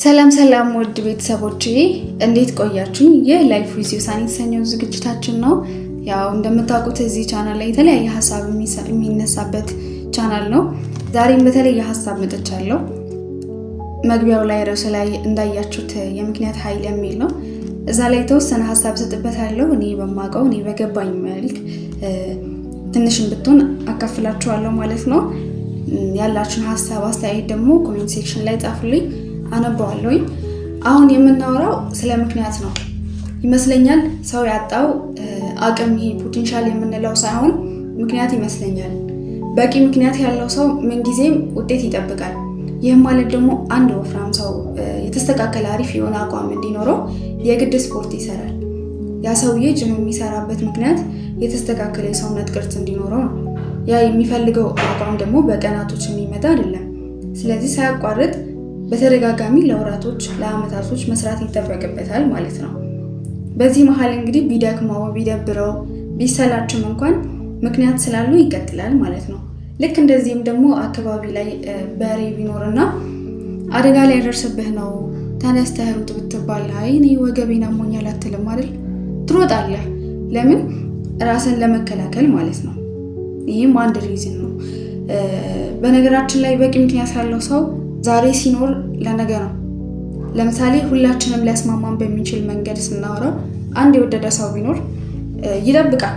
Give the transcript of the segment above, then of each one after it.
ሰላም ውድ ቤተሰቦቼ እንዴት ቆያችሁኝ? ይህ ላይፍ ዊዝ ዩሳኒ የተሰኘው ዝግጅታችን ነው። ያው እንደምታውቁት እዚህ ቻናል ላይ የተለያየ ሀሳብ የሚነሳበት ቻናል ነው። ዛሬም በተለየ ሀሳብ መጥቻለሁ። መግቢያው ላይ ርዕሱ ላይ እንዳያችሁት የምክንያት ኃይል የሚል ነው። እዛ ላይ የተወሰነ ሀሳብ ሰጥበታለሁ። እኔ በማውቀው እኔ በገባኝ መልክ ትንሽም ብትሆን አካፍላችኋለሁ ማለት ነው። ያላችሁን ሀሳብ አስተያየት ደግሞ ኮሜንት ሴክሽን ላይ ጻፉልኝ፣ አነባዋለሁ። አሁን የምናወራው ስለ ምክንያት ነው ይመስለኛል። ሰው ያጣው አቅም ይሄ ፖቴንሻል የምንለው ሳይሆን ምክንያት ይመስለኛል። በቂ ምክንያት ያለው ሰው ምንጊዜም ውጤት ይጠብቃል። ይህም ማለት ደግሞ አንድ ወፍራም ሰው የተስተካከለ አሪፍ የሆነ አቋም እንዲኖረው የግድ ስፖርት ይሰራል። ያ ሰውዬ ጅም የሚሰራበት ምክንያት የተስተካከለ የሰውነት ቅርጽ እንዲኖረው ነው። ያ የሚፈልገው አቋም ደግሞ በቀናቶች የሚመጣ አይደለም። ስለዚህ ሳያቋርጥ በተደጋጋሚ ለወራቶች ለአመታቶች መስራት ይጠበቅበታል ማለት ነው። በዚህ መሀል እንግዲህ ቢደክመው ቢደብረው ቢሰላችም እንኳን ምክንያት ስላለው ይቀጥላል ማለት ነው። ልክ እንደዚህም ደግሞ አካባቢ ላይ በሬ ቢኖርና አደጋ ላይ ያደርስብህ ነው ተነስተህ ሩጥ ብትባል አይ እኔ ወገቤን አሞኛል አትልም አይደል? ትሮጣለህ። ለምን? ራስን ለመከላከል ማለት ነው። ይህም አንድ ሪዝን ነው። በነገራችን ላይ በቂ ምክንያት ያለው ሰው ዛሬ ሲኖር ለነገ ነው። ለምሳሌ ሁላችንም ሊያስማማን በሚችል መንገድ ስናወራ አንድ የወደደ ሰው ቢኖር ይጠብቃል።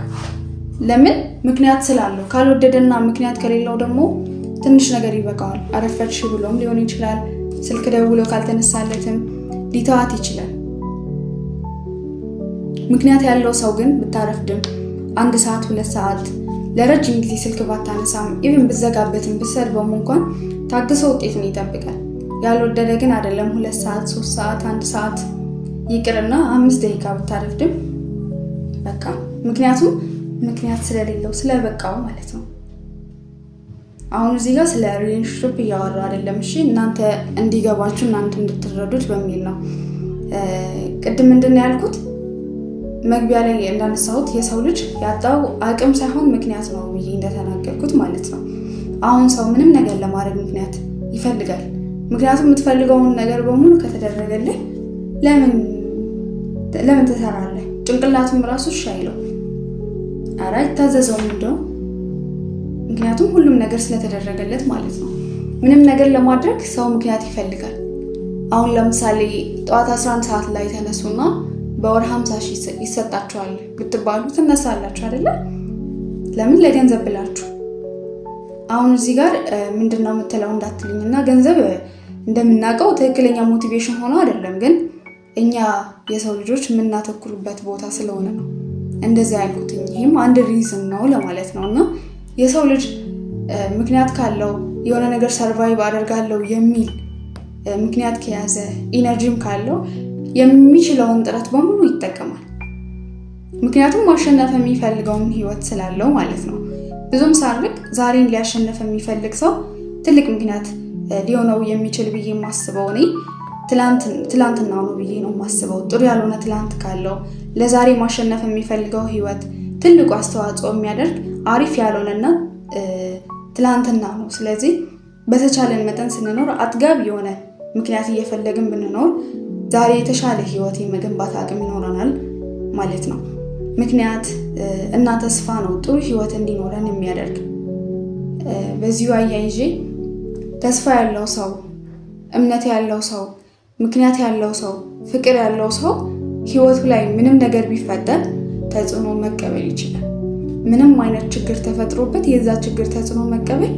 ለምን? ምክንያት ስላለው። ካልወደደና ምክንያት ከሌለው ደግሞ ትንሽ ነገር ይበቃዋል። አረፈድሽ ብሎም ሊሆን ይችላል። ስልክ ደውሎ ካልተነሳለትም ሊተዋት ይችላል። ምክንያት ያለው ሰው ግን ብታረፍድም 1 ሰዓት 2 ሰዓት ለረጅም ጊዜ ስልክ ባታነሳም ኢቭን ብዘጋበትም ብሰድበውም እንኳን ታግሶ ውጤቱን ይጠብቃል። ያልወደደ ግን አይደለም 2 ሰዓት 3 ሰዓት 1 ሰዓት ይቅርና 5 ደቂቃ ብታረፍድም በቃ ምክንያቱም ምክንያት ስለሌለው ስለበቃው ማለት ነው። አሁን እዚህ ጋር ስለ ሪሌሽንሺፕ እያወራ አይደለም። እሺ እናንተ እንዲገባችሁ እናንተ እንድትረዱት በሚል ነው። ቅድም ምንድን ያልኩት መግቢያ ላይ እንዳነሳሁት የሰው ልጅ ያጣው አቅም ሳይሆን ምክንያት ነው ብዬ እንደተናገርኩት ማለት ነው። አሁን ሰው ምንም ነገር ለማድረግ ምክንያት ይፈልጋል። ምክንያቱም የምትፈልገውን ነገር በሙሉ ከተደረገልህ ለምን ትሰራለህ? ጭንቅላቱም ራሱ እሺ አይለው ኧረ አይታዘዘውም እንደው ምክንያቱም ሁሉም ነገር ስለተደረገለት ማለት ነው። ምንም ነገር ለማድረግ ሰው ምክንያት ይፈልጋል። አሁን ለምሳሌ ጠዋት 11 ሰዓት ላይ ተነሱና በወር 50 ሺህ ይሰጣችኋል ብትባሉ ትነሳላችሁ አይደለ? ለምን? ለገንዘብ ብላችሁ። አሁን እዚህ ጋር ምንድነው የምትለው እንዳትልኝና ገንዘብ እንደምናውቀው ትክክለኛ ሞቲቬሽን ሆኖ አይደለም፣ ግን እኛ የሰው ልጆች የምናተኩሩበት ቦታ ስለሆነ ነው እንደዚህ ያልኩት። ይህም አንድ ሪዝን ነው ለማለት ነው። እና የሰው ልጅ ምክንያት ካለው የሆነ ነገር ሰርቫይቭ አደርጋለሁ የሚል ምክንያት ከያዘ ኢነርጂም ካለው የሚችለውን ጥረት በሙሉ ይጠቀማል። ምክንያቱም ማሸነፍ የሚፈልገውን ህይወት ስላለው ማለት ነው። ብዙም ሳርቅ ዛሬን ሊያሸነፍ የሚፈልግ ሰው ትልቅ ምክንያት ሊሆነው የሚችል ብዬ የማስበው እኔ ትላንትና ነው ብዬ ነው የማስበው። ጥሩ ያልሆነ ትላንት ካለው ለዛሬ ማሸነፍ የሚፈልገው ህይወት ትልቁ አስተዋጽኦ የሚያደርግ አሪፍ ያልሆነና ትላንትና ነው። ስለዚህ በተቻለን መጠን ስንኖር አጥጋቢ የሆነ ምክንያት እየፈለግን ብንኖር ዛሬ የተሻለ ህይወት የመገንባት አቅም ይኖረናል ማለት ነው። ምክንያት እና ተስፋ ነው ጥሩ ህይወት እንዲኖረን የሚያደርግ። በዚሁ አያይዤ ተስፋ ያለው ሰው፣ እምነት ያለው ሰው፣ ምክንያት ያለው ሰው፣ ፍቅር ያለው ሰው ህይወቱ ላይ ምንም ነገር ቢፈጠር ተጽዕኖ መቀበል ይችላል። ምንም አይነት ችግር ተፈጥሮበት የዛ ችግር ተጽዕኖ መቀበል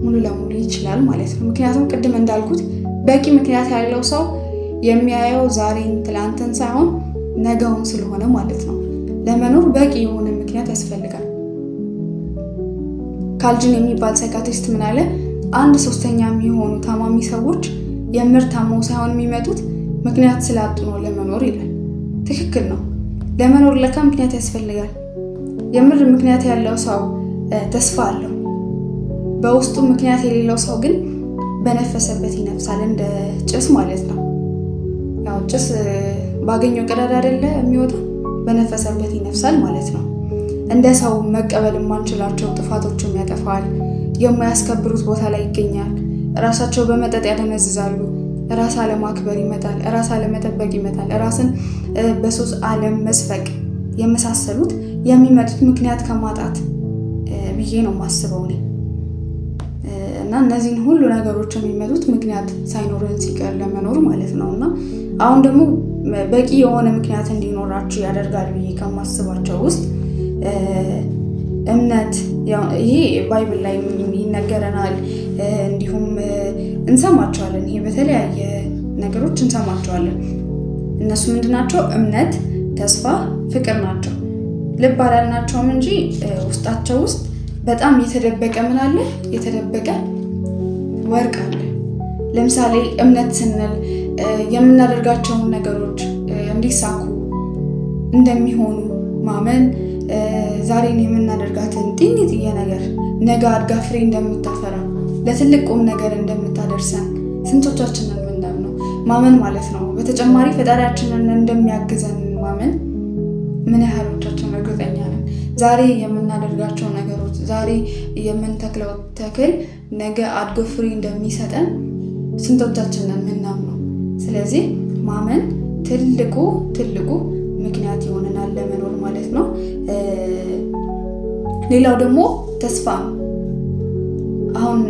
ሙሉ ለሙሉ ይችላል ማለት ነው። ምክንያቱም ቅድም እንዳልኩት በቂ ምክንያት ያለው ሰው የሚያየው ዛሬን ትላንትን ሳይሆን ነገውን ስለሆነ ማለት ነው። ለመኖር በቂ የሆነ ምክንያት ያስፈልጋል። ካልጅን የሚባል ሳይካትሪስት ምን አለ? 1/3 የሚሆኑ ታማሚ ሰዎች የምር ታመው ሳይሆን የሚመጡት ምክንያት ስላጡ ነው ለመኖር ይላል። ትክክል ነው። ለመኖር ለካ ምክንያት ያስፈልጋል። የምር ምክንያት ያለው ሰው ተስፋ አለው። በውስጡ ምክንያት የሌለው ሰው ግን በነፈሰበት ይነፍሳል፣ እንደ ጭስ ማለት ነው። ያው ጭስ ባገኘው ቀዳዳ አይደለ የሚወጣው፣ በነፈሰበት ይነፍሳል ማለት ነው። እንደ ሰው መቀበል የማንችላቸው ጥፋቶችም ያጠፋል። የማያስከብሩት ቦታ ላይ ይገኛል። ራሳቸው በመጠጥ ያደነዝዛሉ። ራስ አለማክበር ይመጣል፣ ራስ አለመጠበቅ ይመጣል፣ ራስን በሱስ ዓለም መስፈቅ የመሳሰሉት የሚመጡት ምክንያት ከማጣት ብዬ ነው የማስበው እኔ። እና እነዚህን ሁሉ ነገሮች የሚመጡት ምክንያት ሳይኖረን ሲቀር ለመኖር ማለት ነው። እና አሁን ደግሞ በቂ የሆነ ምክንያት እንዲኖራችሁ ያደርጋል ብዬ ከማስባቸው ውስጥ እምነት፣ ይሄ ባይብል ላይ ይነገረናል፣ እንዲሁም እንሰማቸዋለን። ይሄ በተለያየ ነገሮች እንሰማቸዋለን። እነሱ ምንድናቸው? እምነት፣ ተስፋ፣ ፍቅር ናቸው። ልብ አላልናቸውም እንጂ ውስጣቸው ውስጥ በጣም የተደበቀ ምን አለ? የተደበቀ ወርቅ አለ። ለምሳሌ እምነት ስንል የምናደርጋቸውን ነገሮች እንዲሳኩ እንደሚሆኑ ማመን፣ ዛሬን የምናደርጋትን ጢኒትዬ ነገር ነገ አድጋ ፍሬ እንደምታፈራ ለትልቅ ቁም ነገር እንደምታደርሰን ስንቶቻችንን ምንድነው ማመን ማለት ነው። በተጨማሪ ፈጣሪያችንን እንደሚያግዘን ማመን ምን ያህሎቻችን እርግጠኛ ነን? ዛሬ የምናደርጋቸው ነገሮች፣ ዛሬ የምንተክለው ተክል ነገ አድጎ ፍሬ እንደሚሰጠን ስንቶቻችንን ምናምነው? ስለዚህ ማመን ትልቁ ምክንያት ይሆነናል ለመኖር ማለት ነው። ሌላው ደግሞ ተስፋ ነው። አሁን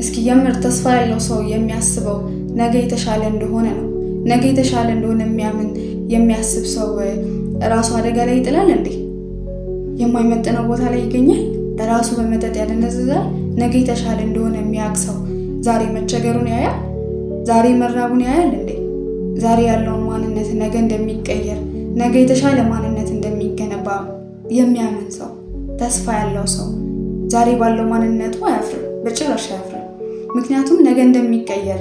እስኪ የምር ተስፋ ያለው ሰው የሚያስበው ነገ የተሻለ እንደሆነ ነው። ነገ የተሻለ እንደሆነ የሚያስብ ሰው ራሱ አደጋ ላይ ይጥላል እንዴ? የማይመጥነው ቦታ ላይ ይገኛል። ራሱ በመጠጥ ያደነዝዛል። ነገ የተሻለ እንደሆነ የሚያውቅ ሰው ዛሬ መቸገሩን ያያል? ዛሬ መራቡን ያያል እንዴ? ዛሬ ያለውን ማንነት ነገ እንደሚቀየር፣ ነገ የተሻለ ማንነት እንደሚገነባ የሚያምን ሰው፣ ተስፋ ያለው ሰው ዛሬ ባለው ማንነቱ አያፍርም፣ በጭራሽ አያፍርም። ምክንያቱም ነገ እንደሚቀየር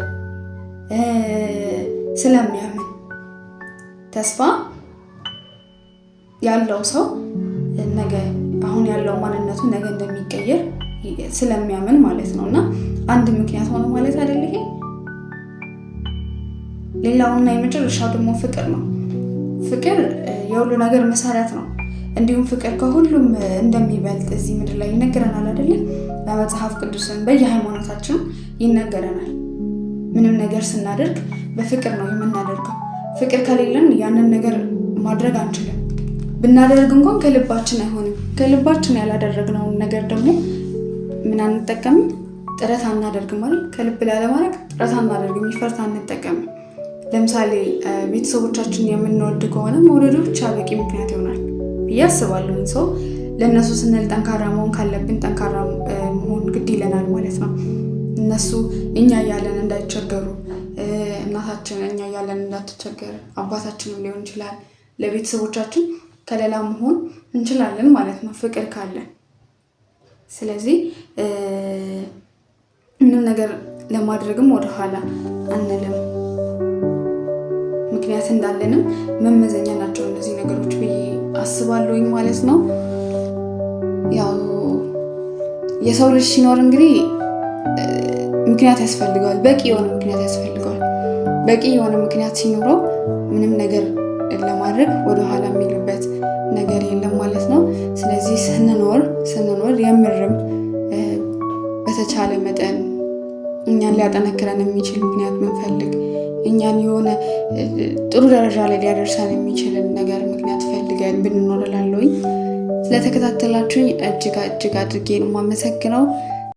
ስለሚያምን። ተስፋ ያለው ሰው ነገ አሁን ያለው ማንነቱ ነገ እንደሚቀየር ስለሚያምን ማለት ነው። እና አንድ ምክንያት ሆነ ማለት አይደል ይሄ። ሌላውና የመጨረሻው ደግሞ ፍቅር ነው። ፍቅር የሁሉ ነገር መሰረት ነው። እንዲሁም ፍቅር ከሁሉም እንደሚበልጥ እዚህ ምድር ላይ ይነገረናል አይደል? በመጽሐፍ ቅዱስን በየሃይማኖታችን ይነገረናል። ምንም ነገር ስናደርግ በፍቅር ነው የምናደርገው። ፍቅር ከሌለን ያንን ነገር ማድረግ አንችልም። ብናደርግ እንኳን ከልባችን አይሆንም። ከልባችን ያላደረግነውን ነገር ደግሞ ምን አንጠቀምም፣ ጥረት አናደርግም ማለት ከልብ ላለማድረግ ጥረት አናደርግም፣ ይፈርት አንጠቀምም። ለምሳሌ ቤተሰቦቻችን የምንወድ ከሆነ መውደዱ ብቻ በቂ ምክንያት ይሆናል ብዬ አስባለሁ። ሰው ለእነሱ ስንል ጠንካራ መሆን ካለብን ጠንካራ መሆን ግድ ይለናል ማለት ነው። እነሱ እኛ እያለን እንዳይቸገሩ፣ እናታችን እኛ እያለን እንዳትቸገር፣ አባታችንም ሊሆን ይችላል። ለቤተሰቦቻችን ከሌላ መሆን እንችላለን ማለት ነው ፍቅር ካለን። ስለዚህ ምንም ነገር ለማድረግም ወደኋላ አንልም። ምክንያት እንዳለንም መመዘኛ ናቸው እነዚህ ነገሮች ብዬ አስባለሁኝ ማለት ነው። ያው የሰው ልጅ ሲኖር እንግዲህ ምክንያት ያስፈልገዋል፣ በቂ የሆነ ምክንያት ያስፈልገዋል። በቂ የሆነ ምክንያት ሲኖረው ምንም ነገር ለማድረግ ወደኋላ የሚልበት ነገር የለም ማለት ነው። ስለዚህ ስንኖር የምርም በተቻለ መጠን እኛን ሊያጠነክረን የሚችል ምክንያት ምንፈልግ፣ እኛን የሆነ ጥሩ ደረጃ ላይ ሊያደርሰን የሚችልን ነገር ምክንያት ፈልገን ብንኖር እላለሁኝ። ስለተከታተላችሁኝ እጅግ አድርጌ ነው የማመሰግነው።